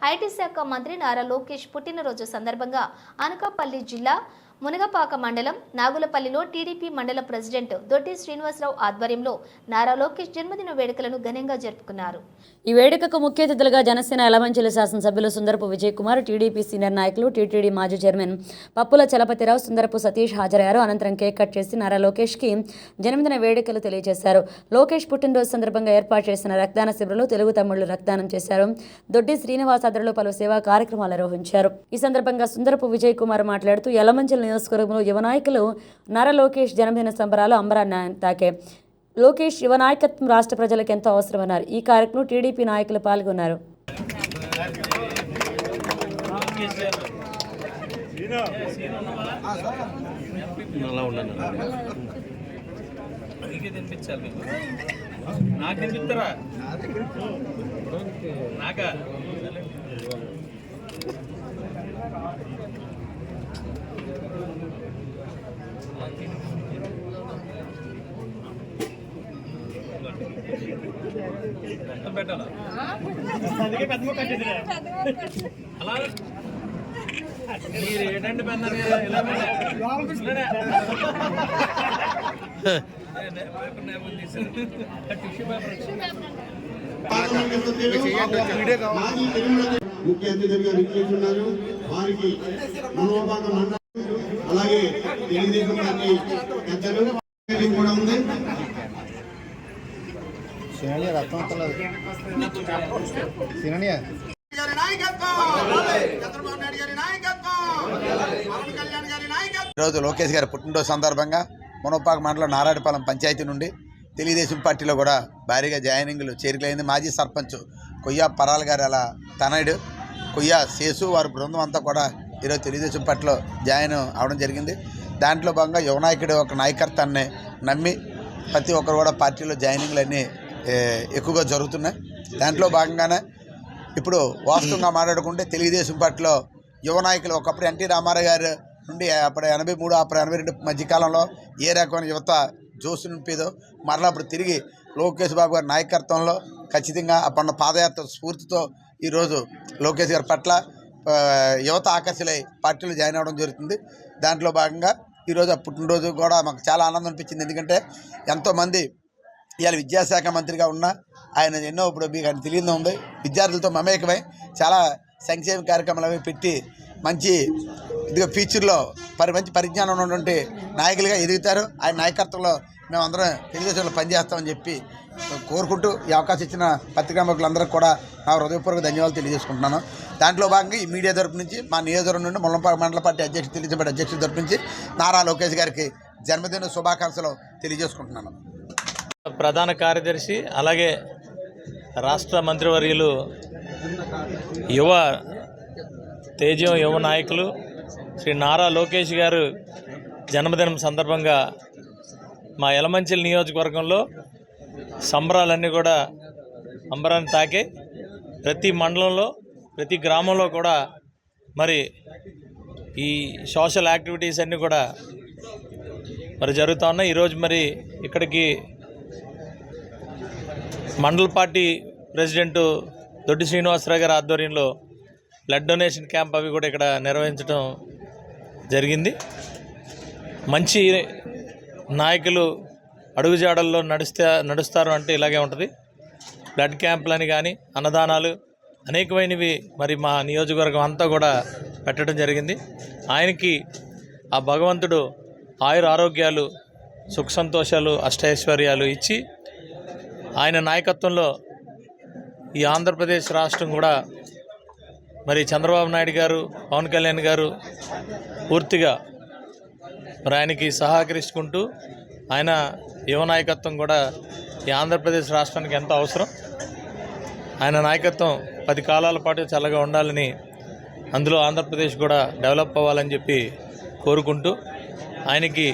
IT శాఖ మంత్రి నారా లోకేష్ పుట్టినరోజు సందర్భంగా అనకాపల్లి జిల్లా మునగపాక మండలం నాగులపల్లిలో టీడీపీ మండల ప్రెసిడెంట్ దొడ్డి శ్రీనివాసరావు ఆధ్వర్యంలో నారా లోకేష్ జన్మదిన వేడుకలను ఘనంగా జరుపుకున్నారు. ఈ వేడుకకు ముఖ్య అతిథులుగా జనసేన ఎలమంచిలి శాసనసభ్యులు సుందరపు విజయ్ కుమార్, టీడీపీ సీనియర్ నాయకులు టీటీడీ మాజీ చైర్మన్ పప్పుల చలపతిరావు, సుందరపు సతీష్ హాజరయ్యారు. అనంతరం కేక్ కట్ చేసి నారా లోకేష్కి జన్మదిన వేడుకలు తెలియజేశారు. లోకేష్ పుట్టినరోజు సందర్భంగా ఏర్పాటు చేసిన రక్తదాన శిబిరంలో తెలుగు తమ్ముళ్లు రక్తదానం చేశారు. దొడ్డి శ్రీనివాస్ ఆధ్వర్యంలో పలు సేవా కార్యక్రమాలు నిర్వహించారు. ఈ సందర్భంగా సుందరపు విజయ్ కుమార్ మాట్లాడుతూ ఎలమంచిలి నియోజకవర్గంలో యువ నాయకులు నారా లోకేష్ జన్మదిన సంబరాలు అంబరాన్ని తాకే. లోకేష్ యువ నాయకత్వం రాష్ట్ర ప్రజలకు ఎంతో అవసరమన్నారు. ఈ కార్యక్రమం టీడీపీ నాయకులు పాల్గొన్నారు. ముఖ్య అతిథిగా విచ్చేస్తున్నారు. వారికి మునగపాక మండలం అలాగే తెలుగుదేశం పార్టీ పెద్దలు కూడా ఉంది. ఈరోజు లోకేష్ గారి పుట్టినరోజు సందర్భంగా మునగపాక మండలం నారాయణపాలెం పంచాయతీ నుండి తెలుగుదేశం పార్టీలో కూడా భారీగా జాయినింగ్లు చేరికలైంది. మాజీ సర్పంచ్ కొయ్య పరాల్ గారు అలా తనయుడు కొయ్య శేసు వారి బృందం అంతా కూడా ఈరోజు తెలుగుదేశం పార్టీలో జాయిన్ అవడం జరిగింది. దాంట్లో భాగంగా యువ నాయకుడు ఒక నాయకత్వాన్ని నమ్మి ప్రతి ఒక్కరు కూడా పార్టీలో జాయినింగ్లు అన్నీ ఎక్కువగా జరుగుతున్నాయి. దాంట్లో భాగంగానే ఇప్పుడు వాస్తవంగా మాట్లాడుకుంటే తెలుగుదేశం పార్టీలో యువ నాయకులు ఒకప్పుడు ఎన్టీ రామారావు గారు నుండి అప్పుడు 83 అప్పుడు 82 మధ్యకాలంలో ఏ రకమైన యువత జోసు నింపేదో మరలా అప్పుడు తిరిగి లోకేష్ బాబు గారి నాయకత్వంలో ఖచ్చితంగా అప్పుడు పాదయాత్ర స్ఫూర్తితో ఈరోజు లోకేష్ గారి పట్ల యువత ఆకర్షితులై పార్టీలో జాయిన్ అవ్వడం జరుగుతుంది. దాంట్లో భాగంగా ఈరోజు ఆ పుట్టినరోజు కూడా మాకు చాలా ఆనందం అనిపించింది. ఎందుకంటే ఎంతోమంది ఇవాళ విద్యాశాఖ మంత్రిగా ఉన్న ఆయన ఎన్నో ఇప్పుడు మీకు ఆయన తెలియదు ఉంది విద్యార్థులతో మమేకమై చాలా సంక్షేమ కార్యక్రమాలు అవి పెట్టి మంచి ఇదిగో ఫ్యూచర్లో మంచి పరిజ్ఞానం ఉన్నటువంటి నాయకులుగా ఎదుగుతారు. ఆయన నాయకత్వంలో మేమందరం తెలుగుదేశంలో పనిచేస్తామని చెప్పి కోరుకుంటూ ఈ అవకాశం ఇచ్చిన పత్రికా మిత్రులందరికీ కూడా నా హృదయపూర్వక ధన్యవాదాలు తెలియజేసుకుంటున్నాను. దాంట్లో భాగంగా ఈ మీడియా తరపు నుంచి మా నియోజకవర్గం నుండి మునగపాక మండల పార్టీ అధ్యక్షుడు తెలుగుదేశం అధ్యక్షుడి తరపు నుంచి నారా లోకేష్ గారికి జన్మదిన శుభాకాంక్షలు తెలియజేసుకుంటున్నాను. ప్రధాన కార్యదర్శి అలాగే రాష్ట్ర మంత్రివర్యులు యువ తేజం యువ నాయకులు శ్రీ నారా లోకేష్ గారు జన్మదినం సందర్భంగా మా ఎలమంచిలి నియోజకవర్గంలో సంబరాలన్నీ కూడా అంబరాన్ని తాకే. ప్రతి మండలంలో ప్రతి గ్రామంలో కూడా మరి ఈ సోషల్ యాక్టివిటీస్ అన్నీ కూడా మరి జరుగుతూ ఉన్నాయి. ఈరోజు మరి ఇక్కడికి మండల పార్టీ ప్రెసిడెంట్ దొడ్డి శ్రీనివాసరావు గారి ఆధ్వర్యంలో బ్లడ్ డొనేషన్ క్యాంప్ అవి కూడా ఇక్కడ నిర్వహించడం జరిగింది. మంచి నాయకులు అడుగుజాడల్లో నడుస్తారు అంటే ఇలాగే ఉంటుంది. బ్లడ్ క్యాంపులని కానీ అన్నదానాలు అనేకమైనవి మరి మా నియోజకవర్గం అంతా కూడా పెట్టడం జరిగింది. ఆయనకి ఆ భగవంతుడు ఆయుర ఆరోగ్యాలు సుఖ సంతోషాలు అష్టైశ్వర్యాలు ఇచ్చి ఆయన నాయకత్వంలో ఈ ఆంధ్రప్రదేశ్ రాష్ట్రం కూడా మరి చంద్రబాబు నాయుడు గారు పవన్ కళ్యాణ్ గారు పూర్తిగా మరి ఆయనకి సహకరించుకుంటూ ఆయన యువ నాయకత్వం కూడా ఈ ఆంధ్రప్రదేశ్ రాష్ట్రానికి ఎంతో అవసరం. ఆయన నాయకత్వం 10 కాలాల పాటు చల్లగా ఉండాలని, అందులో ఆంధ్రప్రదేశ్ కూడా డెవలప్ అవ్వాలని చెప్పి కోరుకుంటూ ఆయనకి